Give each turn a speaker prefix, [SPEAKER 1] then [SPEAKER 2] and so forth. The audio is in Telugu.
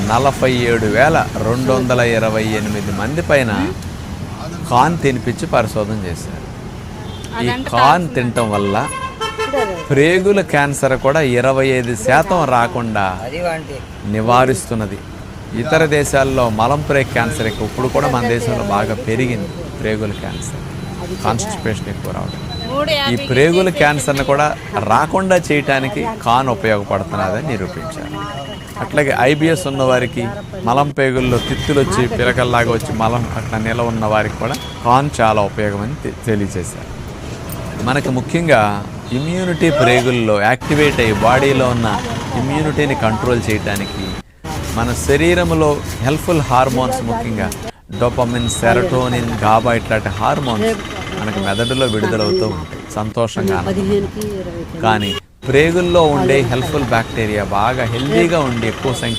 [SPEAKER 1] 47,228 మంది పైన కార్న్ తినిపించి పరిశోధన చేశారు. ఈ కార్న్ తినటం వల్ల ప్రేగుల క్యాన్సర్ కూడా 25% రాకుండా నివారిస్తున్నది. ఇతర దేశాల్లో మలం ప్రేగు క్యాన్సర్ ఇప్పుడు కూడా మన దేశంలో బాగా పెరిగింది. ప్రేగుల క్యాన్సర్, కాన్స్టిపేషన్ ఎక్కువ రావడం. ఈ ప్రేగుల క్యాన్సర్ని కూడా రాకుండా చేయటానికి కార్న్ ఉపయోగపడుతున్నదని నిరూపించారు. అట్లాగే ఐబిఎస్ ఉన్నవారికి, మలం పేగుల్లో తిత్తులు వచ్చి పిలకల్లాగా వచ్చి మలం అట్లా నిల ఉన్న వారికి కూడా కార్న్ చాలా ఉపయోగమని తెలియజేశారు. మనకు ముఖ్యంగా ఇమ్యూనిటీ ప్రేగుల్లో యాక్టివేట్ అయ్యి బాడీలో ఉన్న ఇమ్యూనిటీని కంట్రోల్ చేయడానికి మన శరీరంలో హెల్ప్ఫుల్ హార్మోన్స్, ముఖ్యంగా డోపమిన్, సెరటోనిన్, గాబా ఇట్లాంటి హార్మోన్స్ మనకు మెదడులో విడుదలవుతూ ఉంటాయి సంతోషంగా. కానీ ప్రేగుల్లో ఉండే హెల్ప్ఫుల్ బ్యాక్టీరియా బాగా హెల్దీగా ఉండి ఎక్కువ సంఖ్య